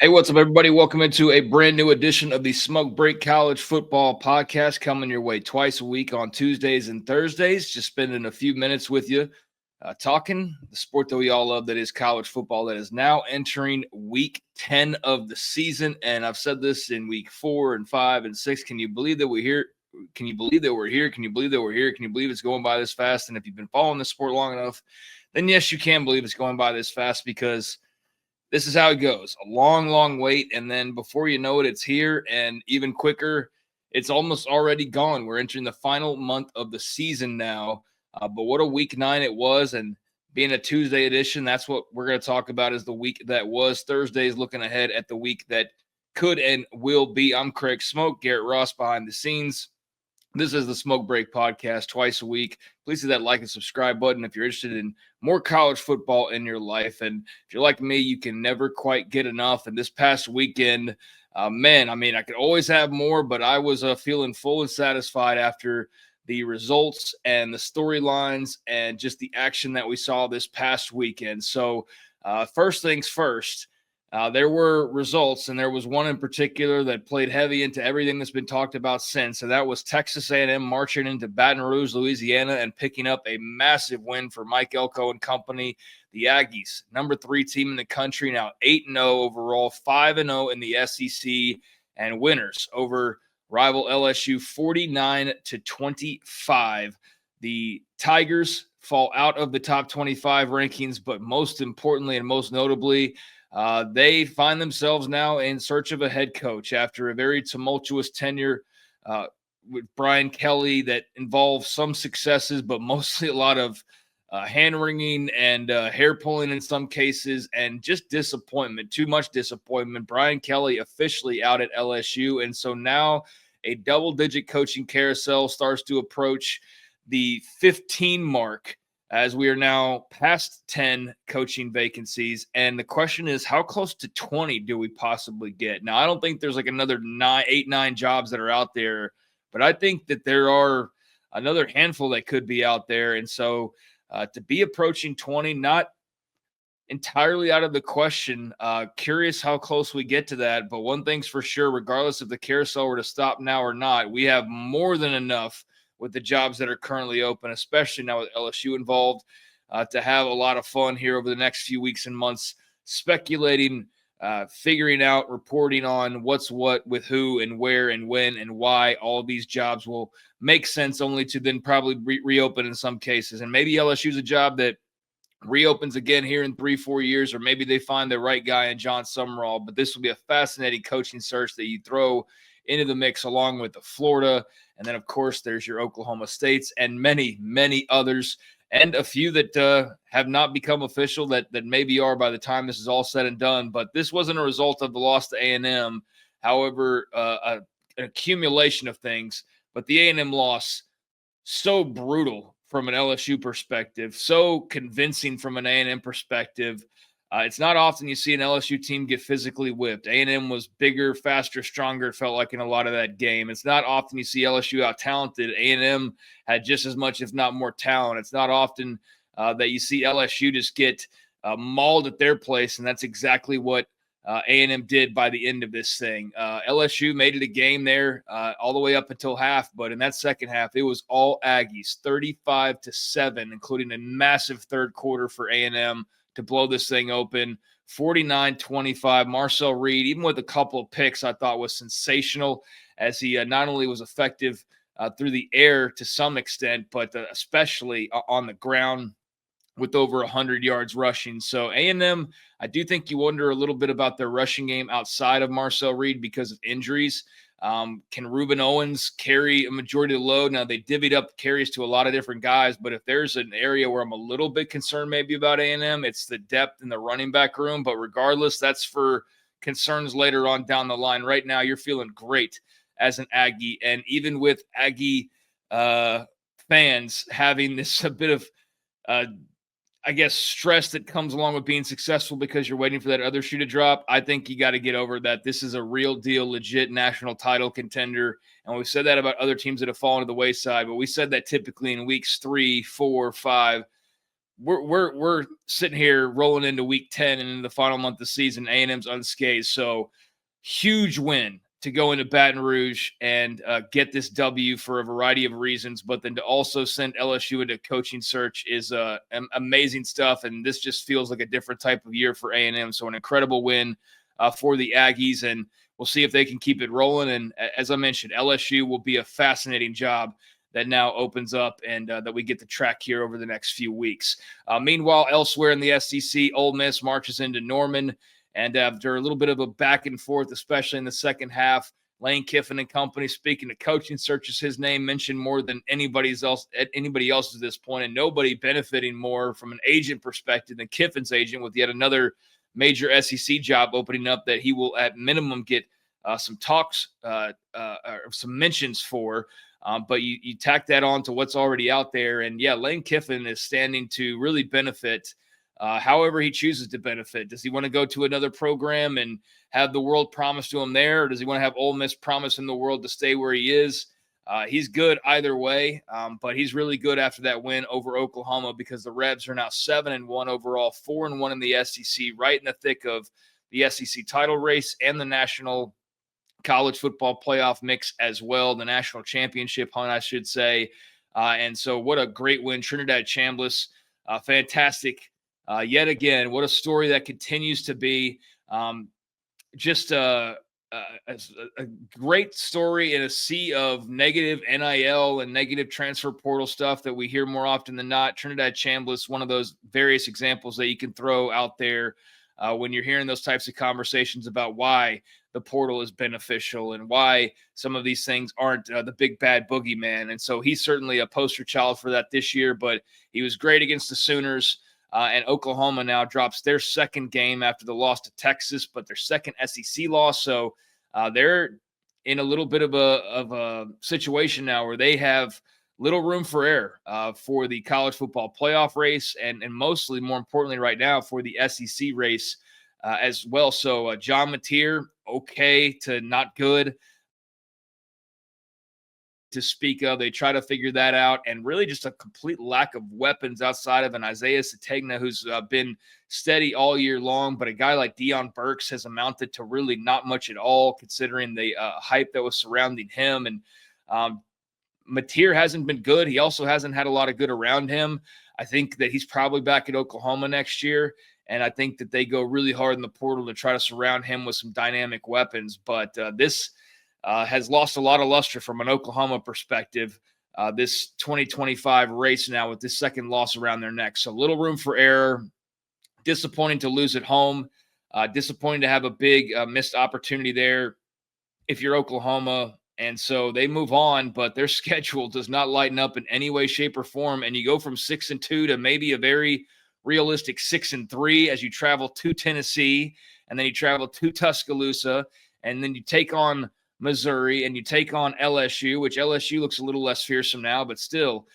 Hey, what's up, everybody? Welcome into a brand new edition of the Smoke Break College Football Podcast, coming your way twice a week on Tuesdays and Thursdays. Just spending a few minutes with you, talking the sport that we all love, that is college football, that is now entering week 10 of the season. And I've said this in week 4 and 5 and 6. Can you believe that we're here? Can you believe that we're here? Can you believe that we're here? Can you believe it's going by this fast? And if you've been following the sport long enough, then yes, you can believe it's going by this fast, because this is how it goes. A long, long wait. And then before you know it, it's here. And even quicker, it's almost already gone. We're entering the final month of the season now. But what a week 9 it was. And being a Tuesday edition, that's what we're going to talk about, is the week that was. Thursdays looking ahead at the week that could and will be. I'm Craig Smoak, Garrett Ross behind the scenes. This is the Smoke Break Podcast, twice a week. Please hit that like and subscribe button if you're interested in more college football in your life. And if you're like me, you can never quite get enough. And this past weekend, I could always have more, but I was feeling full and satisfied after the results and the storylines and just the action that we saw this past weekend. So first things first. There were results, and there was one in particular that played heavy into everything that's been talked about since, and that was Texas A&M marching into Baton Rouge, Louisiana, and picking up a massive win for Mike Elko and company. The Aggies, number 3 team in the country, now 8-0 overall, 5-0 in the SEC, and winners over rival LSU 49-25. The Tigers fall out of the top 25 rankings, but most importantly and most notably, they find themselves now in search of a head coach after a very tumultuous tenure with Brian Kelly that involved some successes, but mostly a lot of hand-wringing and hair-pulling in some cases, and just disappointment, too much disappointment. Brian Kelly officially out at LSU, and so now a double-digit coaching carousel starts to approach the 15 mark, as we are now past 10 coaching vacancies. And the question is, how close to 20 do we possibly get? Now, I don't think there's like another 9 jobs that are out there, but I think that there are another handful that could be out there. And so to be approaching 20, not entirely out of the question. Curious how close we get to that. But one thing's for sure, regardless if the carousel were to stop now or not, we have more than enough with the jobs that are currently open, especially now with LSU involved, to have a lot of fun here over the next few weeks and months, speculating, figuring out, reporting on what's what with who and where and when and why all of these jobs will make sense, only to then probably reopen in some cases. And maybe LSU's a job that reopens again here in 3-4 years, or maybe they find the right guy in John Summerall. But this will be a fascinating coaching search that you throw into the mix along with the Florida. And then, of course, there's your Oklahoma States and many, many others, and a few that have not become official that maybe are by the time this is all said and done. But this wasn't a result of the loss to A&M. However, an accumulation of things. But the A&M loss, so brutal from an LSU perspective, so convincing from an A&M perspective. It's not often you see an LSU team get physically whipped. A&M was bigger, faster, stronger, it felt like, in a lot of that game. It's not often you see LSU out-talented. A&M had just as much, if not more, talent. It's not often that you see LSU just get mauled at their place, and that's exactly what A&M did by the end of this thing. LSU made it a game there all the way up until half, but in that second half, it was all Aggies, 35-7, including a massive third quarter for A&M to blow this thing open, 49-25. Marcel Reed, even with a couple of picks, I thought was sensational, as he not only was effective through the air to some extent, but especially on the ground, with over 100 yards rushing. So A&M, I do think you wonder a little bit about their rushing game outside of Marcel Reed because of injuries. Can Reuben Owens carry a majority of the load? Now, they divvied up carries to a lot of different guys, but if there's an area where I'm a little bit concerned maybe about A&M, it's the depth in the running back room. But regardless, that's for concerns later on down the line. Right now, you're feeling great as an Aggie. And even with Aggie fans having this a bit of stress that comes along with being successful because you're waiting for that other shoe to drop, I think you got to get over that. This is a real deal, legit national title contender. And we've said that about other teams that have fallen to the wayside, but we said that typically in weeks 3, 4, 5. we're sitting here rolling into week 10 and in the final month of the season. A&M's unscathed, so huge win to go into Baton Rouge and get this W for a variety of reasons, but then to also send LSU into coaching search is amazing stuff, and this just feels like a different type of year for A&M. So an incredible win for the Aggies, and we'll see if they can keep it rolling. And as I mentioned, LSU will be a fascinating job that now opens up and that we get to track here over the next few weeks. Meanwhile, elsewhere in the SEC, Ole Miss marches into Norman. And after a little bit of a back and forth, especially in the second half, Lane Kiffin and company, speaking to coaching searches, his name mentioned more than anybody else at this point, and nobody benefiting more from an agent perspective than Kiffin's agent, with yet another major SEC job opening up that he will at minimum get some talks, some mentions for. But you tack that on to what's already out there. And yeah, Lane Kiffin is standing to really benefit however he chooses to benefit. Does he want to go to another program and have the world promised to him there? Or does he want to have Ole Miss promise him the world to stay where he is? He's good either way, but he's really good after that win over Oklahoma, because the Rebs are now 7-1 overall, 4-1 in the SEC, right in the thick of the SEC title race and the national college football playoff mix as well, the national championship hunt, I should say. And so what a great win. Trinidad Chambliss, fantastic. Yet again, what a story that continues to be. Just a great story in a sea of negative NIL and negative transfer portal stuff that we hear more often than not. Trinidad Chambliss, one of those various examples that you can throw out there when you're hearing those types of conversations about why the portal is beneficial and why some of these things aren't the big bad boogeyman. And so he's certainly a poster child for that this year, but he was great against the Sooners. And Oklahoma now drops their second game after the loss to Texas, but their second SEC loss. So they're in a little bit of a situation now where they have little room for error for the college football playoff race, and mostly, more importantly right now, for the SEC race as well. So John Mateer, okay to not good to speak of. They try to figure that out, and really just a complete lack of weapons outside of an Isaiah Sategna, who's been steady all year long, but a guy like Deion Burks has amounted to really not much at all, considering the hype that was surrounding him. And Mateer hasn't been good. He also hasn't had a lot of good around him. I think that he's probably back at Oklahoma next year, and I think that they go really hard in the portal to try to surround him with some dynamic weapons. But this has lost a lot of luster from an Oklahoma perspective, this 2025 race now, with this second loss around their neck. So little room for error. Disappointing to lose at home. Disappointing to have a big missed opportunity there if you're Oklahoma. And so they move on, but their schedule does not lighten up in any way, shape, or form. And you go from 6-2 to maybe a very realistic 6-3 as you travel to Tennessee, and then you travel to Tuscaloosa, and then you take on Missouri, and you take on LSU, which LSU looks a little less fearsome now, but still,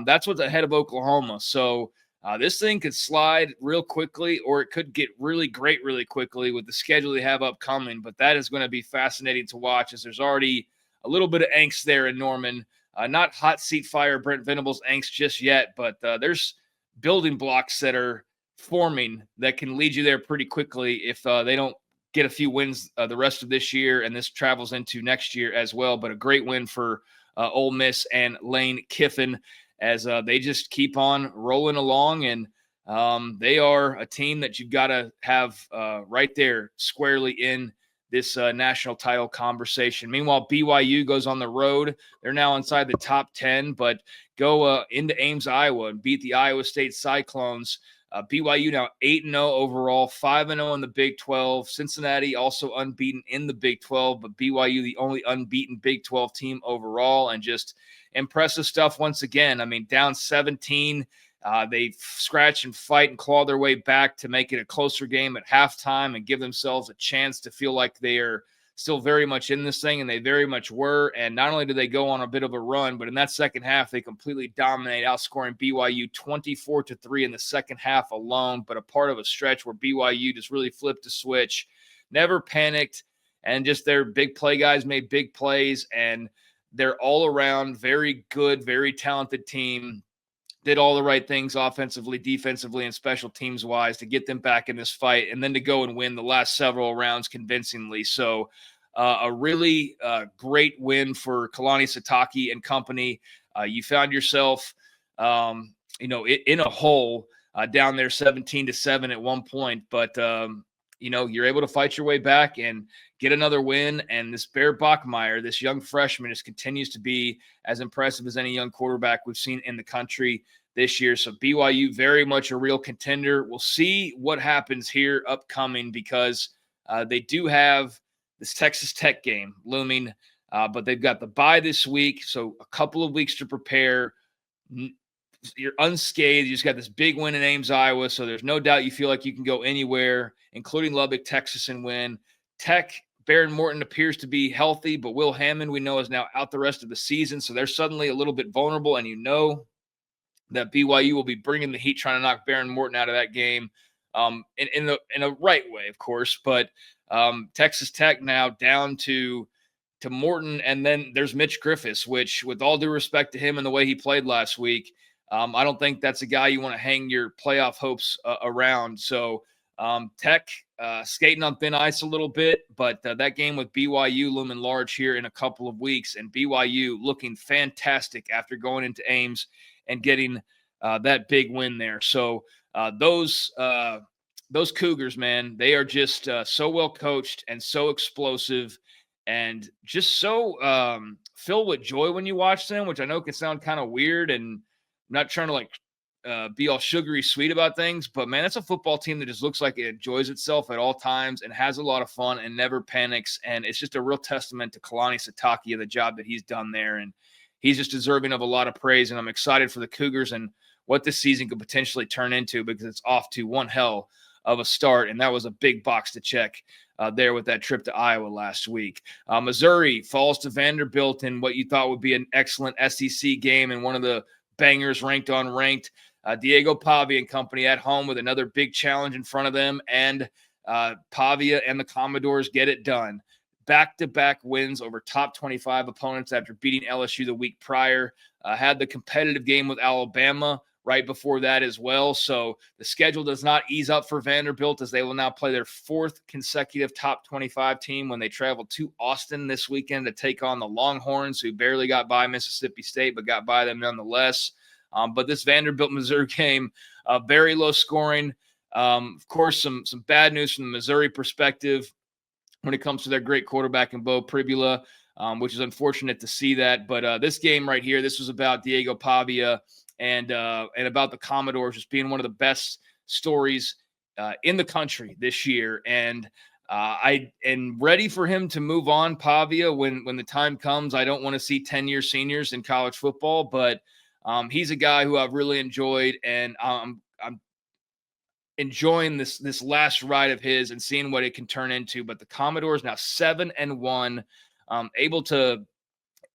that's what's ahead of Oklahoma. So this thing could slide real quickly, or it could get really great really quickly with the schedule they have upcoming. But that is going to be fascinating to watch, as there's already a little bit of angst there in Norman. Not hot seat fire Brent Venables angst just yet, but there's building blocks that are forming that can lead you there pretty quickly if they don't get a few wins the rest of this year, and this travels into next year as well. But a great win for Ole Miss and Lane Kiffin as they just keep on rolling along, and they are a team that you've got to have right there squarely in this national title conversation. Meanwhile, BYU goes on the road. They're now inside the top 10, but go into Ames, Iowa, and beat the Iowa State Cyclones. BYU now 8-0 overall, 5-0 in the Big 12. Cincinnati also unbeaten in the Big 12, but BYU the only unbeaten Big 12 team overall, and just impressive stuff once again. I mean, down 17, they scratch and fight and claw their way back to make it a closer game at halftime and give themselves a chance to feel like they are still very much in this thing, and they very much were. And not only did they go on a bit of a run, but in that second half, they completely dominate, outscoring BYU 24-3 in the second half alone, but a part of a stretch where BYU just really flipped a switch, never panicked, and just their big play guys made big plays, and they're all around very good, very talented team did all the right things offensively, defensively, and special teams wise to get them back in this fight, and then to go and win the last several rounds convincingly. So a really great win for Kalani Sitake and company. You found yourself, in a hole down there 17-7 at one point, but you're able to fight your way back and get another win. And this Bear Bachmeier, this young freshman, just continues to be as impressive as any young quarterback we've seen in the country this year. So BYU very much a real contender. We'll see what happens here upcoming, because they do have this Texas Tech game looming, but they've got the bye this week, so a couple of weeks to prepare. You're unscathed. You just got this big win in Ames, Iowa, so there's no doubt you feel like you can go anywhere, including Lubbock, Texas, and win. Tech, Baron Morton appears to be healthy, but Will Hammond, we know, is now out the rest of the season, so they're suddenly a little bit vulnerable, and you know that BYU will be bringing the heat, trying to knock Baron Morton out of that game in a right way, of course. But Texas Tech now down to Morton, and then there's Mitch Griffiths, which, with all due respect to him and the way he played last week, I don't think that's a guy you want to hang your playoff hopes around. So Tech skating on thin ice a little bit, but that game with BYU looming large here in a couple of weeks, and BYU looking fantastic after going into Ames and getting that big win there. So those Cougars, man, they are just so well coached and so explosive and just so filled with joy when you watch them, which I know can sound kind of weird, and I'm not trying to be all sugary sweet about things, but man, it's a football team that just looks like it enjoys itself at all times and has a lot of fun and never panics. And it's just a real testament to Kalani Sitake and the job that he's done there. And he's just deserving of a lot of praise. And I'm excited for the Cougars and what this season could potentially turn into, because it's off to one hell of a start. And that was a big box to check there with that trip to Iowa last week. Missouri falls to Vanderbilt in what you thought would be an excellent SEC game and one of the bangers ranked on ranked. Diego Pavia and company at home with another big challenge in front of them, and Pavia and the Commodores get it done. Back-to-back wins over top 25 opponents after beating LSU the week prior. Had the competitive game with Alabama right before that as well. So the schedule does not ease up for Vanderbilt, as they will now play their fourth consecutive top 25 team when they travel to Austin this weekend to take on the Longhorns, who barely got by Mississippi State, but got by them nonetheless. But this Vanderbilt-Missouri game, very low scoring. Of course, some bad news from the Missouri perspective when it comes to their great quarterback in Bo Pribula, which is unfortunate to see that. But this game right here, this was about Diego Pavia and about the Commodores just being one of the best stories in the country this year. And I am ready for him to move on, Pavia, when the time comes. I don't want to see 10-year seniors in college football, but he's a guy who I've really enjoyed, and I'm enjoying this last ride of his and seeing what it can turn into. But the Commodores now 7-1, able to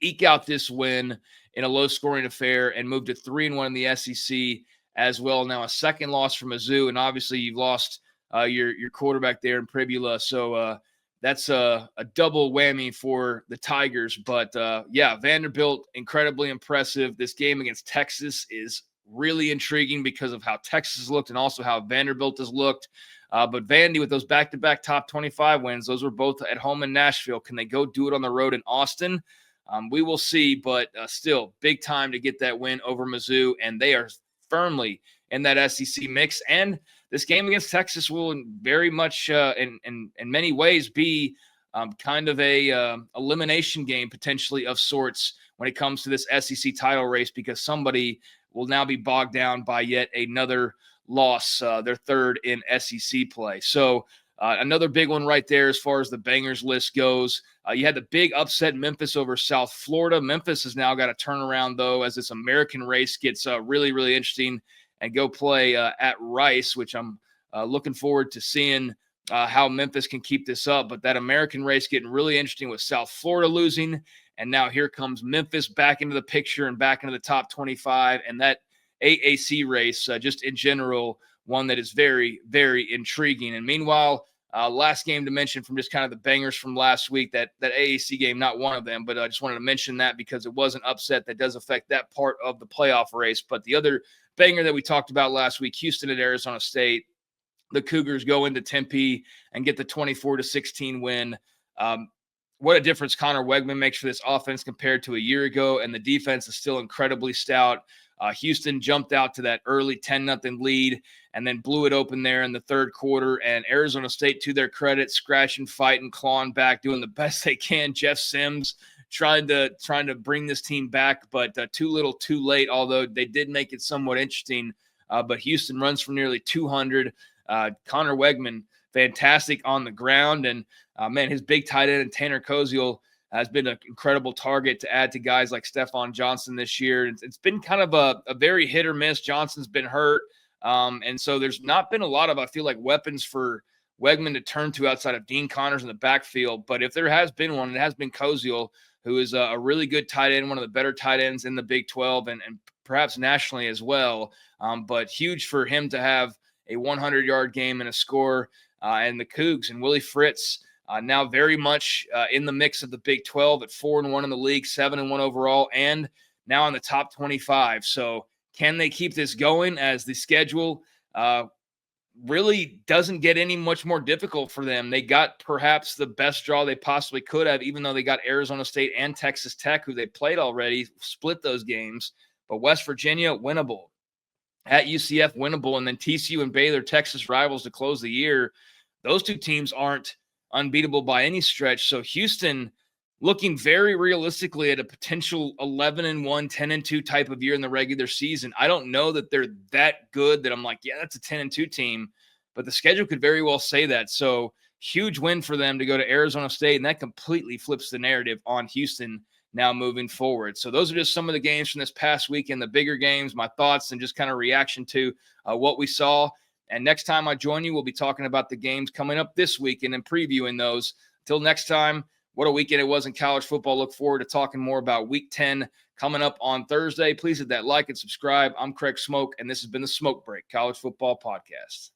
eke out this win in a low-scoring affair and move to 3-1 in the SEC as well. Now a second loss for Mizzou, and obviously you've lost your quarterback there in Pribula. So that's a double whammy for the Tigers. But, Vanderbilt, incredibly impressive. This game against Texas is really intriguing because of how Texas looked and also how Vanderbilt has looked. But Vandy, with those back-to-back top 25 wins, those were both at home in Nashville. Can they go do it on the road in Austin? We will see, but still big time to get that win over Mizzou, and they are firmly in that SEC mix. And this game against Texas will very much, in many ways, be kind of a elimination game potentially of sorts when it comes to this SEC title race, because somebody will now be bogged down by yet another loss, their third in SEC play. So another big one right there as far as the bangers list goes. You had the big upset Memphis over South Florida. Memphis has now got to turn around, though, as this American race gets really, really interesting, and go play at Rice, which I'm looking forward to seeing how Memphis can keep this up. But that American race getting really interesting with South Florida losing, and now here comes Memphis back into the picture and back into the top 25, and that AAC race, just in general, one that is very, very intriguing. And meanwhile, Last game to mention from just kind of the bangers from last week, that AAC game, not one of them, but I just wanted to mention that because it was an upset that does affect that part of the playoff race. But the other banger that we talked about last week, Houston at Arizona State. The Cougars go into Tempe and get the 24-16 win. What a difference Connor Wegman makes for this offense compared to a year ago, and the defense is still incredibly stout. Houston jumped out to that early 10-0 lead and then blew it open there in the third quarter. And Arizona State, to their credit, scratching, fighting, clawing back, doing the best they can. Jeff Sims trying to bring this team back, but too little, too late. Although they did make it somewhat interesting. But Houston runs for nearly 200. Connor Wegman, fantastic on the ground, and man, his big tight end Tanner Koziel has been an incredible target to add to guys like Stephon Johnson this year. It's been kind of a very hit or miss. Johnson's been hurt, and so there's not been a lot of, I feel like, weapons for Wegman to turn to outside of Dean Connors in the backfield. But if there has been one, it has been Koziel, who is a really good tight end, one of the better tight ends in the Big 12 and perhaps nationally as well. But huge for him to have a 100-yard game and a score. And the Cougs and Willie Fritz now very much in the mix of the Big 12 at 4-1 in the league, 7-1 overall, and now in the top 25. So can they keep this going as the schedule really doesn't get any much more difficult for them? They got perhaps the best draw they possibly could have, even though they got Arizona State and Texas Tech, who they played already, split those games. But West Virginia, winnable. At UCF, winnable. And then TCU and Baylor, Texas rivals to close the year. Those two teams aren't unbeatable by any stretch. So Houston looking very realistically at a potential 11-1, 10-2 type of year in the regular season. I don't know that they're that good that I'm like, yeah, that's a 10-2 team, but the schedule could very well say that. So huge win for them to go to Arizona State, and that completely flips the narrative on Houston now moving forward. So those are just some of the games from this past weekend, the bigger games, my thoughts, and just kind of reaction to what we saw. And next time I join you, we'll be talking about the games coming up this weekend and previewing those. Until next time, what a weekend it was in college football. Look forward to talking more about Week 10 coming up on Thursday. Please hit that like and subscribe. I'm Craig Smoak, and this has been the Smoke Break College Football Podcast.